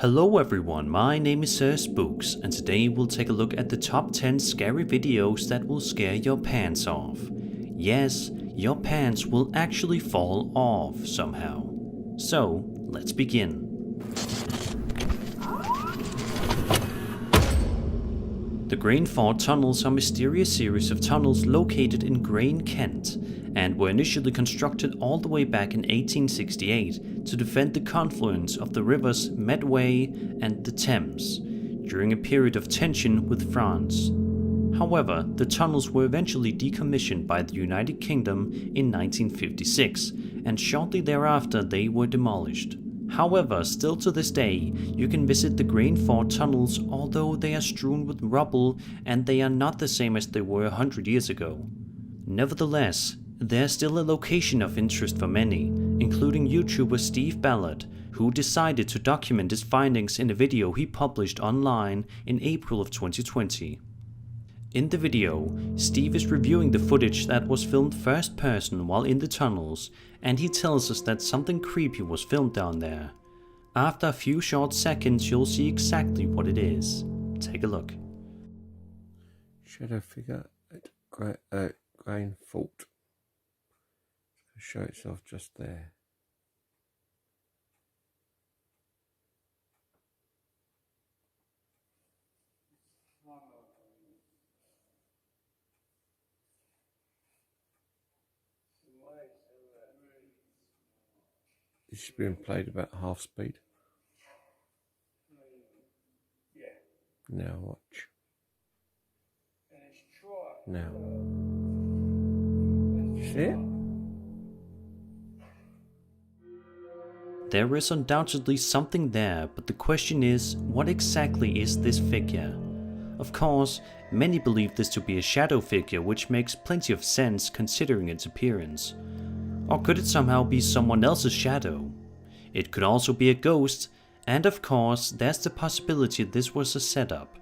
Hello everyone, my name is Sir Spooks, and today we'll take a look at the top 10 scary videos that will scare your pants off. Yes, your pants will actually fall off somehow. So, let's begin. The Grain Ford tunnels are a mysterious series of tunnels located in Grain, Kent, and were initially constructed all the way back in 1868 to defend the confluence of the rivers Medway and the Thames during a period of tension with France. However, the tunnels were eventually decommissioned by the United Kingdom in 1956, and shortly thereafter they were demolished. However, still to this day, you can visit the Grain Ford tunnels, although they are strewn with rubble and they are not the same as they were 100 years ago. Nevertheless, there's still a location of interest for many, including YouTuber Steve Ballard, who decided to document his findings in a video he published online in April of 2020. In the video, Steve is reviewing the footage that was filmed first person while in the tunnels, and he tells us that something creepy was filmed down there. After a few short seconds, you'll see exactly what it is. Take a look. Shadow figure at Grain Fort. Show itself just there. This is being played about half speed. Now watch. Now. See it? There is undoubtedly something there, but the question is, what exactly is this figure? Of course, many believe this to be a shadow figure, which makes plenty of sense considering its appearance. Or could it somehow be someone else's shadow? It could also be a ghost, and of course, there's the possibility this was a setup.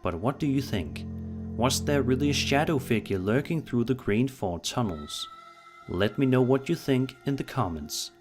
But what do you think? Was there really a shadow figure lurking through the Grain Ford tunnels? Let me know what you think in the comments.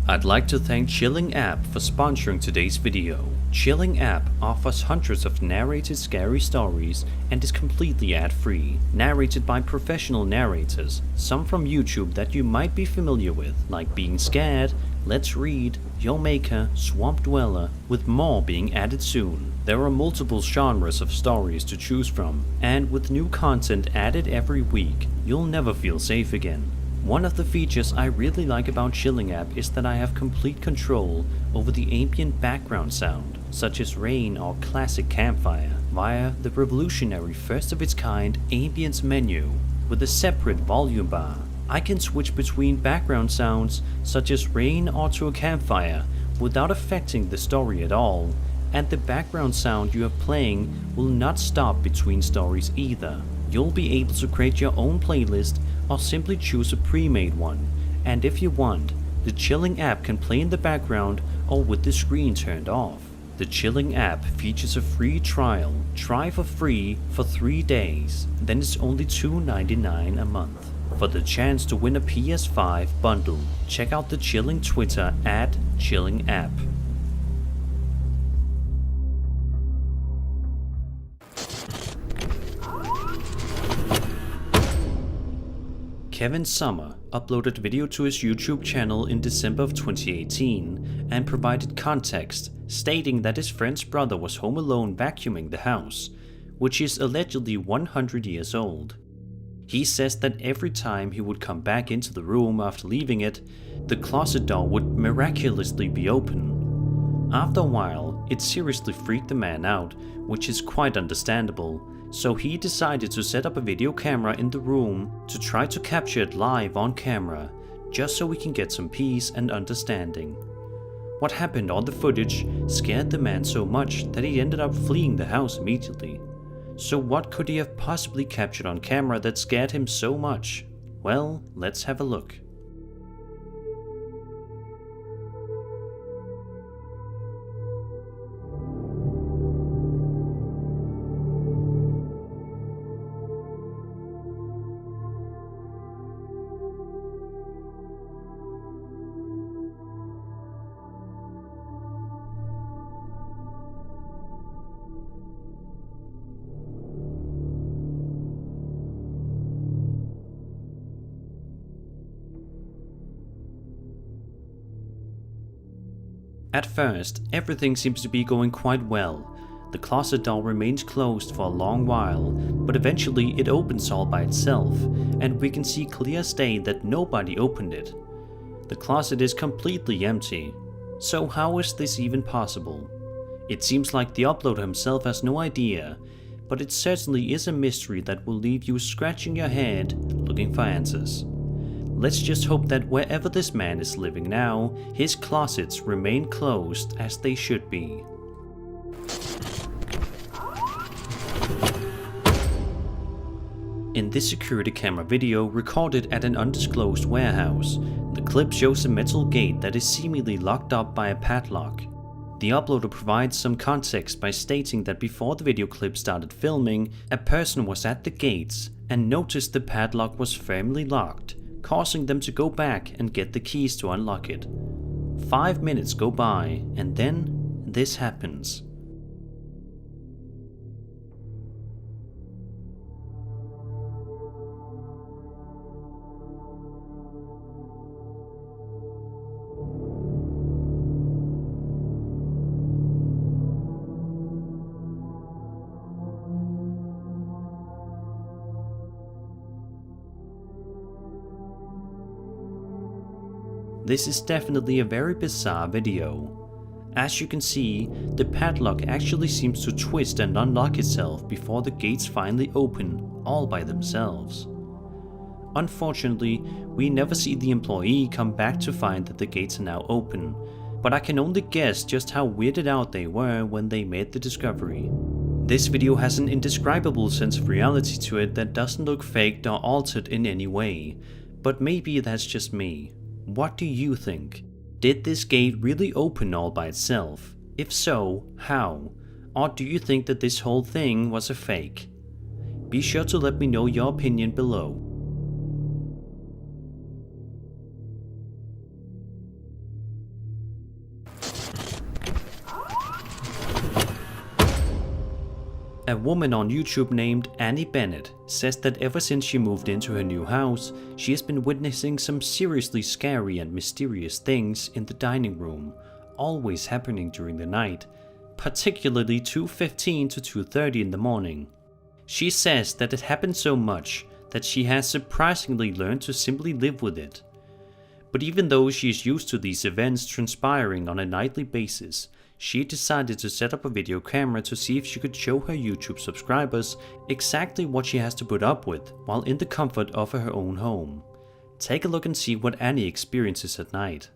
I'd like to thank Chilling App for sponsoring today's video. Chilling App offers hundreds of narrated scary stories and is completely ad-free, narrated by professional narrators, some from YouTube that you might be familiar with, like Being Scared, Let's Read, Your Maker, Swamp Dweller, with more being added soon. There are multiple genres of stories to choose from, and with new content added every week, you'll never feel safe again. One of the features I really like about Chilling App is that I have complete control over the ambient background sound, such as rain or classic campfire, via the revolutionary first of its kind ambience menu. With a separate volume bar, I can switch between background sounds such as rain or to a campfire without affecting the story at all, and the background sound you have playing will not stop between stories either. You'll be able to create your own playlist or simply choose a pre-made one, and if you want, the Chilling App can play in the background or with the screen turned off. The Chilling App features a free trial. Try for free for 3 days, then it's only $2.99 a month. For the chance to win a PS5 bundle, check out the Chilling Twitter at Chilling App. Kevin Summer uploaded a video to his YouTube channel in December of 2018 and provided context, stating that his friend's brother was home alone vacuuming the house, which is allegedly 100 years old. He says that every time he would come back into the room after leaving it, the closet door would miraculously be open. After a while, it seriously freaked the man out, which is quite understandable. So he decided to set up a video camera in the room to try to capture it live on camera, just so we can get some peace and understanding. What happened on the footage scared the man so much that he ended up fleeing the house immediately. So what could he have possibly captured on camera that scared him so much? Well, let's have a look. At first, everything seems to be going quite well. The closet door remains closed for a long while, but eventually it opens all by itself, and we can see clear as day that nobody opened it. The closet is completely empty. So how is this even possible? It seems like the uploader himself has no idea, but it certainly is a mystery that will leave you scratching your head looking for answers. Let's just hope that wherever this man is living now, his closets remain closed as they should be. In this security camera video recorded at an undisclosed warehouse, the clip shows a metal gate that is seemingly locked up by a padlock. The uploader provides some context by stating that before the video clip started filming, a person was at the gates and noticed the padlock was firmly locked, causing them to go back and get the keys to unlock it. 5 minutes go by, and then this happens. This is definitely a very bizarre video. As you can see, the padlock actually seems to twist and unlock itself before the gates finally open all by themselves. Unfortunately, we never see the employee come back to find that the gates are now open, but I can only guess just how weirded out they were when they made the discovery. This video has an indescribable sense of reality to it that doesn't look faked or altered in any way, but maybe that's just me. What do you think? Did this gate really open all by itself? If so, how? Or do you think that this whole thing was a fake? Be sure to let me know your opinion below. A woman on YouTube named Annie Bennett says that ever since she moved into her new house, she has been witnessing some seriously scary and mysterious things in the dining room, always happening during the night, particularly 2:15 to 2:30 in the morning. She says that it happens so much that she has surprisingly learned to simply live with it. But even though she is used to these events transpiring on a nightly basis, she decided to set up a video camera to see if she could show her YouTube subscribers exactly what she has to put up with while in the comfort of her own home. Take a look and see what Annie experiences at night.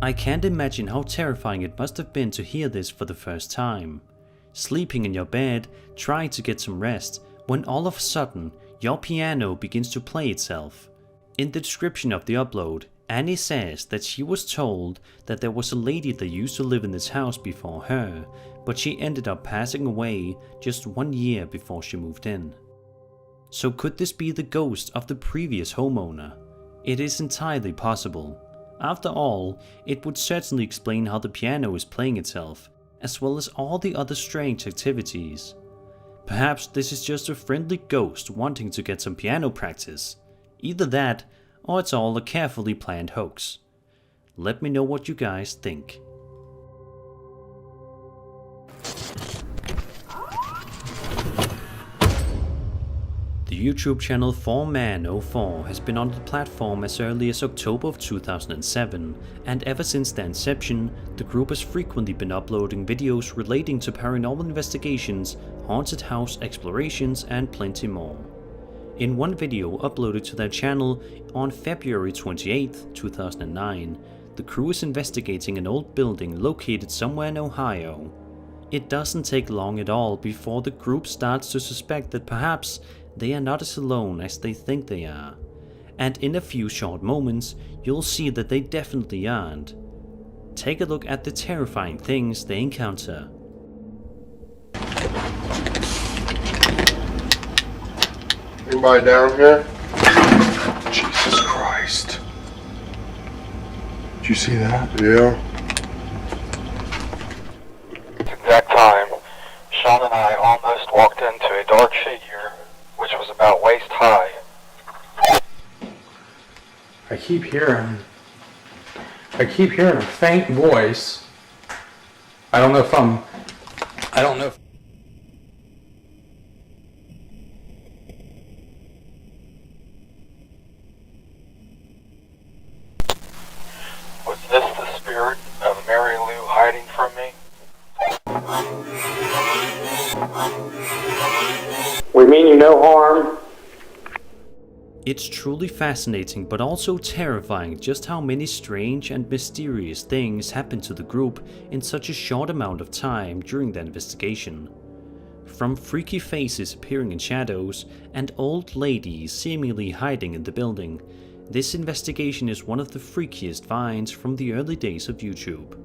I can't imagine how terrifying it must have been to hear this for the first time. Sleeping in your bed, trying to get some rest, when all of a sudden your piano begins to play itself. In the description of the upload, Annie says that she was told that there was a lady that used to live in this house before her, but she ended up passing away just 1 year before she moved in. So could this be the ghost of the previous homeowner? It is entirely possible. After all, it would certainly explain how the piano is playing itself, as well as all the other strange activities. Perhaps this is just a friendly ghost wanting to get some piano practice. Either that, or it's all a carefully planned hoax. Let me know what you guys think. The YouTube channel 4Man04 has been on the platform as early as October of 2007, and ever since their inception, the group has frequently been uploading videos relating to paranormal investigations, haunted house explorations, and plenty more. In one video uploaded to their channel on February 28, 2009, the crew is investigating an old building located somewhere in Ohio. It doesn't take long at all before the group starts to suspect that perhaps they are not as alone as they think they are. And in a few short moments, you'll see that they definitely aren't. Take a look at the terrifying things they encounter. Anybody down here? Jesus Christ. Did you see that? Yeah. Exact time, Sean and I almost walked into a dark figure, which was about waist high. I keep hearing a faint voice. I don't know if Was this the spirit of Mary Lou hiding from me? We mean you no harm. It's truly fascinating but also terrifying just how many strange and mysterious things happened to the group in such a short amount of time during their investigation. From freaky faces appearing in shadows and old ladies seemingly hiding in the building, this investigation is one of the freakiest finds from the early days of YouTube.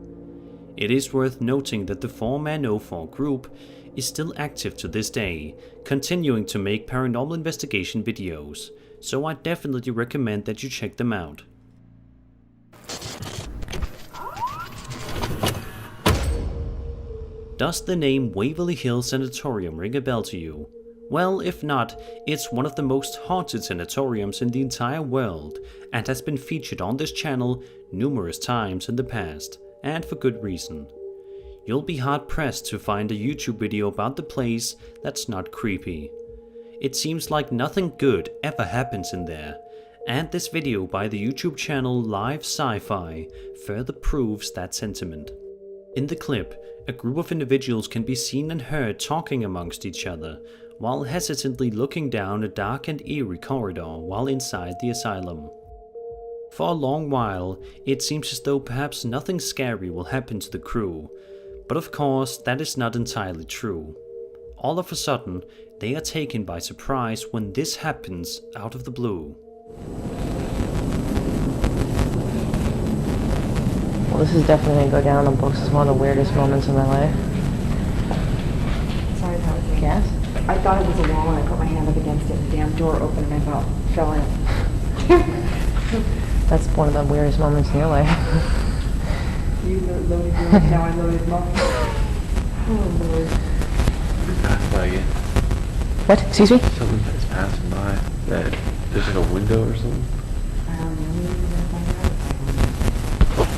It is worth noting that the 4Man04 group is still active to this day, continuing to make paranormal investigation videos, so I definitely recommend that you check them out. Does the name Waverly Hills Sanatorium ring a bell to you? Well, if not, it's one of the most haunted sanatoriums in the entire world and has been featured on this channel numerous times in the past, and for good reason. You'll be hard pressed to find a YouTube video about the place that's not creepy. It seems like nothing good ever happens in there, and this video by the YouTube channel Live Sci-Fi further proves that sentiment. In the clip, a group of individuals can be seen and heard talking amongst each other, while hesitantly looking down a dark and eerie corridor while inside the asylum. For a long while, it seems as though perhaps nothing scary will happen to the crew, but of course that is not entirely true. All of a sudden, they are taken by surprise when this happens out of the blue. Well, this is definitely going to go down in books as one of the weirdest moments in my life. Sorry, that was me. Yes? I thought it was a wall and I put my hand up against it and the damn door opened and I about fell in. That's one of the weirdest moments in your life. You loaded yours, now I loaded mine. Oh Lord. Passed by again. What? Excuse me? Something is passing by. That there's like a window or something. I don't know, maybe you're gonna find out if I don't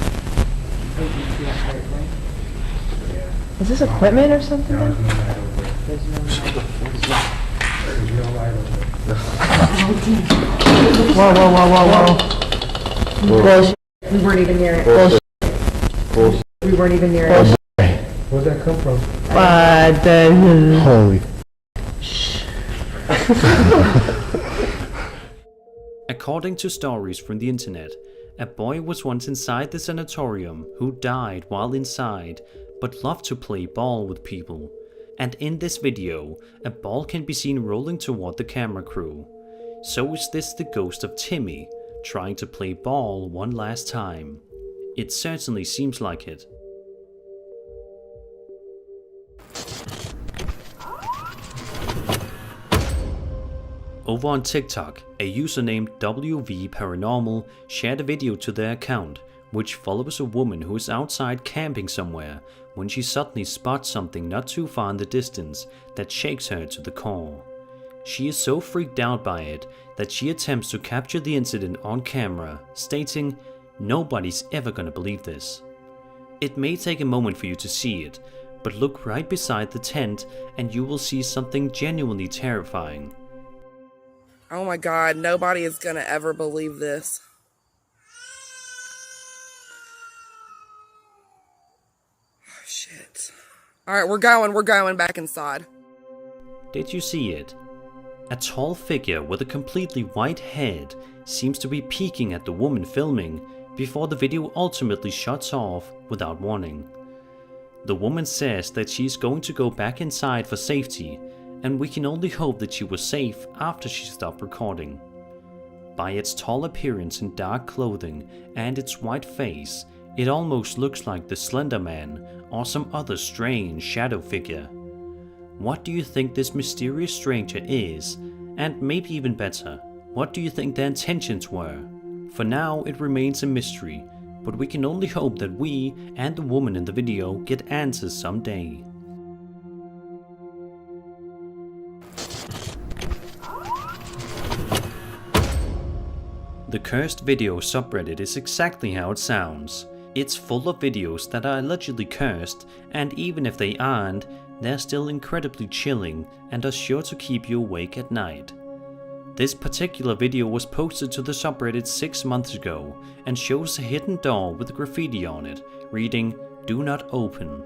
know. You see that part, right? Is this equipment or something? There's no light. Whoa, whoa, whoa, whoa, whoa. Bullshit. We weren't even near it. Bullshit. We weren't even near it. where'd that come from? Holy. According to stories from the internet, a boy was once inside the sanatorium who died while inside, but loved to play ball with people. And in this video, a ball can be seen rolling toward the camera crew. So is this the ghost of Timmy, trying to play ball one last time? It certainly seems like it. Over on TikTok, a user named WV Paranormal shared a video to their account, which follows a woman who is outside camping somewhere when she suddenly spots something not too far in the distance that shakes her to the core. She is so freaked out by it that she attempts to capture the incident on camera, stating, "Nobody's ever gonna believe this." It may take a moment for you to see it, but look right beside the tent and you will see something genuinely terrifying. Oh my God, nobody is gonna ever believe this. Oh, shit. Alright, we're going back inside. Did you see it? A tall figure with a completely white head seems to be peeking at the woman filming before the video ultimately shuts off without warning. The woman says that she's going to go back inside for safety, and we can only hope that she was safe after she stopped recording. By its tall appearance in dark clothing and its white face, it almost looks like the Slender Man or some other strange shadow figure. What do you think this mysterious stranger is? And maybe even better, what do you think their intentions were? For now, it remains a mystery, but we can only hope that we and the woman in the video get answers someday. The Cursed Video subreddit is exactly how it sounds. It's full of videos that are allegedly cursed, and even if they aren't, they're still incredibly chilling and are sure to keep you awake at night. This particular video was posted to the subreddit 6 months ago and shows a hidden door with graffiti on it, reading, "Do not open."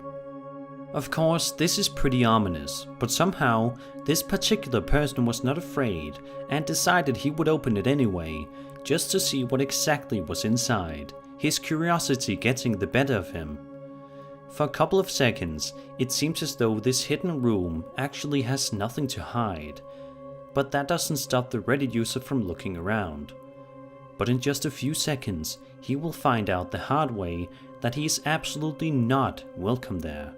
Of course, this is pretty ominous, but somehow this particular person was not afraid and decided he would open it anyway, just to see what exactly was inside, his curiosity getting the better of him. For a couple of seconds, it seems as though this hidden room actually has nothing to hide, but that doesn't stop the Reddit user from looking around. But in just a few seconds, he will find out the hard way that he is absolutely not welcome there.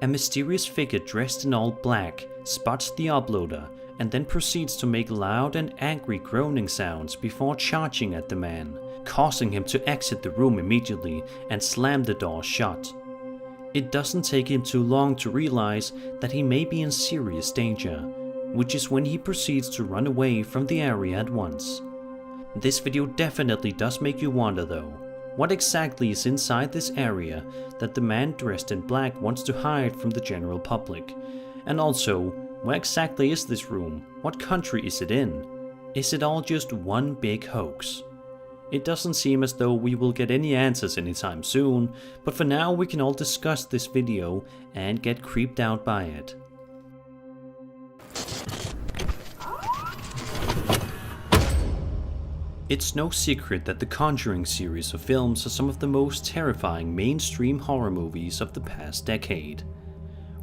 A mysterious figure dressed in all black spots the uploader and then proceeds to make loud and angry groaning sounds before charging at the man, causing him to exit the room immediately and slam the door shut. It doesn't take him too long to realize that he may be in serious danger, which is when he proceeds to run away from the area at once. This video definitely does make you wonder though. What exactly is inside this area that the man dressed in black wants to hide from the general public? And also, where exactly is this room? What country is it in? Is it all just one big hoax? It doesn't seem as though we will get any answers anytime soon, but for now we can all discuss this video and get creeped out by it. It's no secret that the Conjuring series of films are some of the most terrifying mainstream horror movies of the past decade.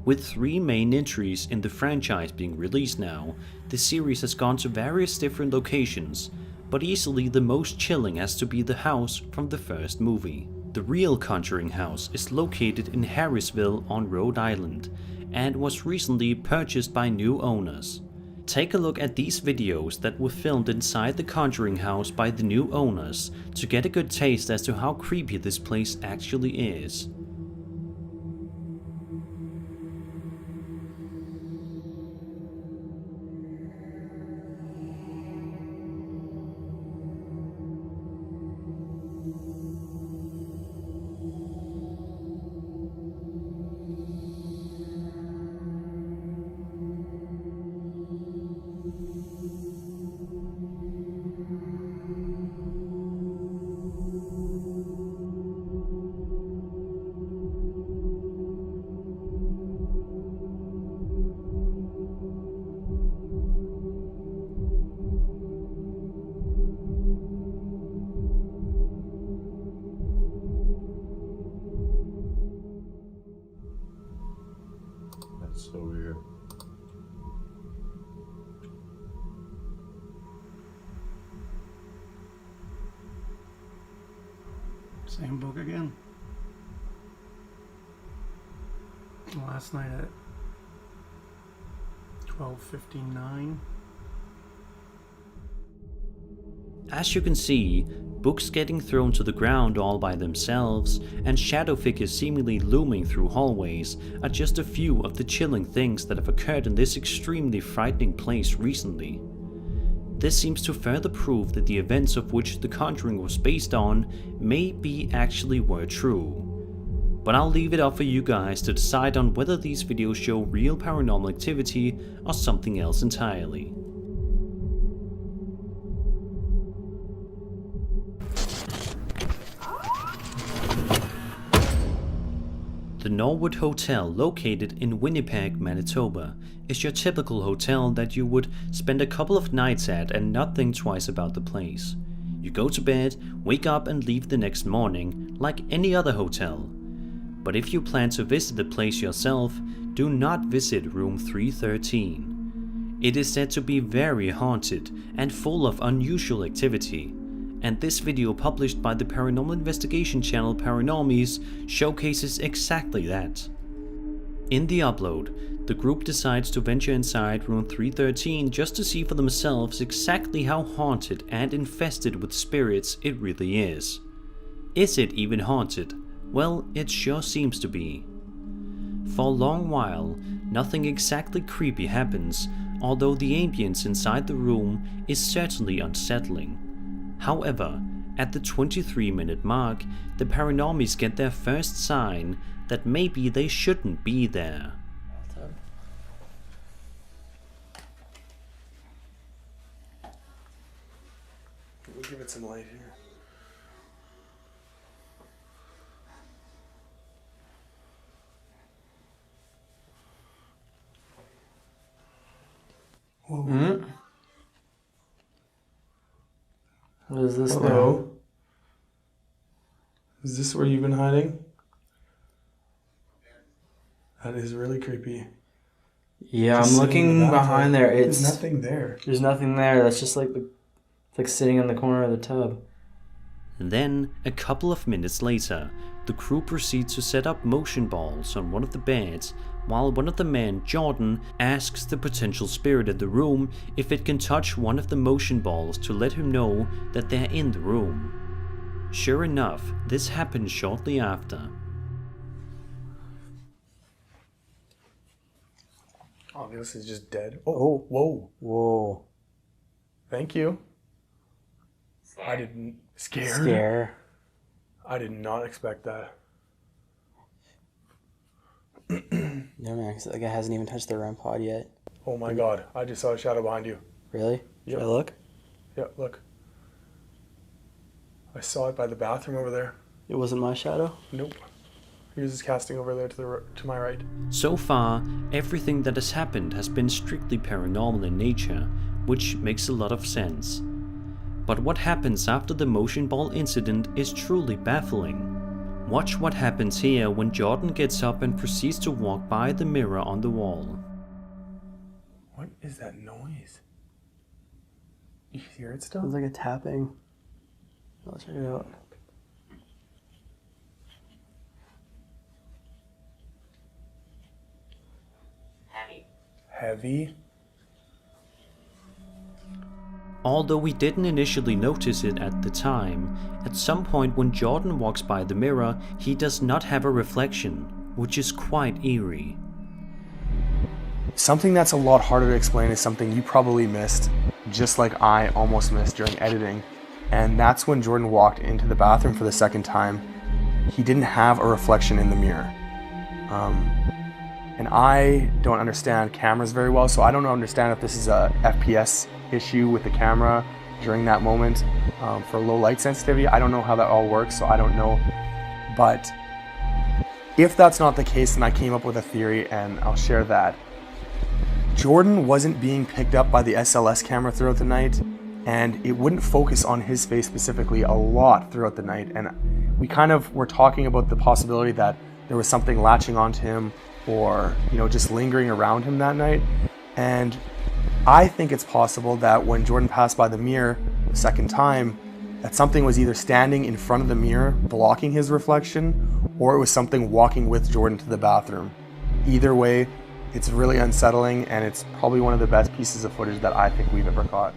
With 3 main entries in the franchise being released now, the series has gone to various different locations, but easily the most chilling has to be the house from the first movie. The real Conjuring house is located in Harrisville on Rhode Island, and was recently purchased by new owners. Take a look at these videos that were filmed inside the Conjuring house by the new owners to get a good taste as to how creepy this place actually is. Same book again. Last night at 12:59. As you can see, books getting thrown to the ground all by themselves and shadow figures seemingly looming through hallways are just a few of the chilling things that have occurred in this extremely frightening place recently. This seems to further prove that the events of which The Conjuring was based on maybe actually were true. But I'll leave it up for you guys to decide on whether these videos show real paranormal activity or something else entirely. The Norwood Hotel, located in Winnipeg, Manitoba, is your typical hotel that you would spend a couple of nights at and not think twice about the place. You go to bed, wake up and leave the next morning, like any other hotel. But if you plan to visit the place yourself, do not visit room 313. It is said to be very haunted and full of unusual activity. And this video published by the paranormal investigation channel Paranormies showcases exactly that. In the upload, the group decides to venture inside room 313 just to see for themselves exactly how haunted and infested with spirits it really is. Is it even haunted? Well, it sure seems to be. For a long while, nothing exactly creepy happens, although the ambience inside the room is certainly unsettling. However, at the 23-minute mark, the Paranormies get their first sign that maybe they shouldn't be there. We'll give it some light here. Hmm? What is this now? Hello? Is this where you've been hiding? That is really creepy. Yeah, Just I'm sitting in looking the bathroom. behind there. There's nothing there. There's nothing there. That's just like it's like sitting in the corner of the tub. And then, a couple of minutes later, the crew proceeds to set up motion balls on one of the beds, while one of the men, Jordan, asks the potential spirit in the room if it can touch one of the motion balls to let him know that they're in the room. Sure enough, this happens shortly after. Oh, this is just dead. Oh, whoa. Whoa. Thank you. I didn't... Scared? Scare. I did not expect that. No, man, because that guy hasn't even touched the REM pod yet. Oh my god, I just saw a shadow behind you. Really? Should I look? Yeah, look. I saw it by the bathroom over there. It wasn't my shadow? Nope. He was just casting over there to my right. So far, everything that has happened has been strictly paranormal in nature, which makes a lot of sense. But what happens after the motion ball incident is truly baffling. Watch what happens here when Jordan gets up and proceeds to walk by the mirror on the wall. What is that noise? You hear it still? Sounds like a tapping. I'll check it out. Heavy? Although we didn't initially notice it at the time, at some point when Jordan walks by the mirror, he does not have a reflection, which is quite eerie. Something that's a lot harder to explain is something you probably missed, just like I almost missed during editing. And that's when Jordan walked into the bathroom for the second time. He didn't have a reflection in the mirror. And I don't understand cameras very well, so I don't understand if this is a FPS issue with the camera during that moment for low light sensitivity. I don't know how that all works, so I don't know. But if that's not the case, then I came up with a theory, and I'll share that. Jordan wasn't being picked up by the SLS camera throughout the night, and it wouldn't focus on his face specifically a lot throughout the night. And we kind of were talking about the possibility that there was something latching onto him, or just lingering around him that night. And I think it's possible that when Jordan passed by the mirror the second time, that something was either standing in front of the mirror blocking his reflection, or it was something walking with Jordan to the bathroom. Either way, it's really unsettling, and it's probably one of the best pieces of footage that I think we've ever caught.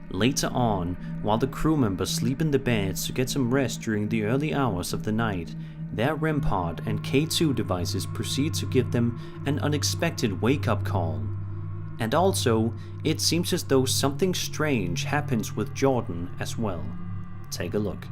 Later on, while the crew members sleep in the beds to get some rest during the early hours of the night, their REM pod and K2 devices proceed to give them an unexpected wake-up call. And also, it seems as though something strange happens with Jordan as well. Take a look.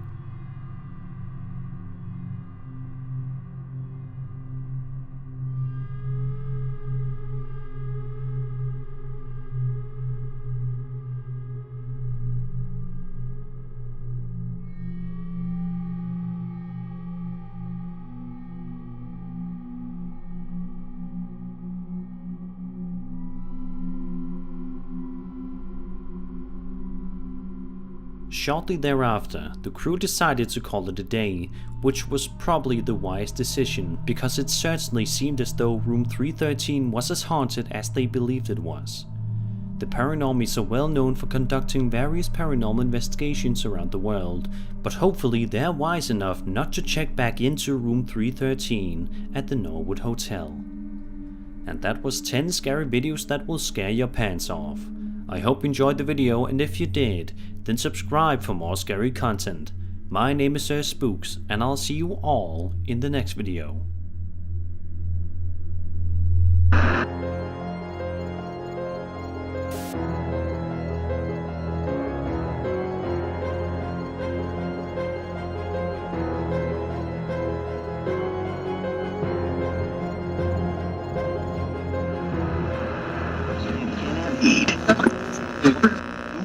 Shortly thereafter, the crew decided to call it a day, which was probably the wise decision because it certainly seemed as though room 313 was as haunted as they believed it was. The Paranormies are well known for conducting various paranormal investigations around the world, but hopefully they're wise enough not to check back into room 313 at the Norwood Hotel. And that was 10 scary videos that will scare your pants off. I hope you enjoyed the video, and if you did, then subscribe for more scary content. My name is Sir Spooks, and I'll see you all in the next video.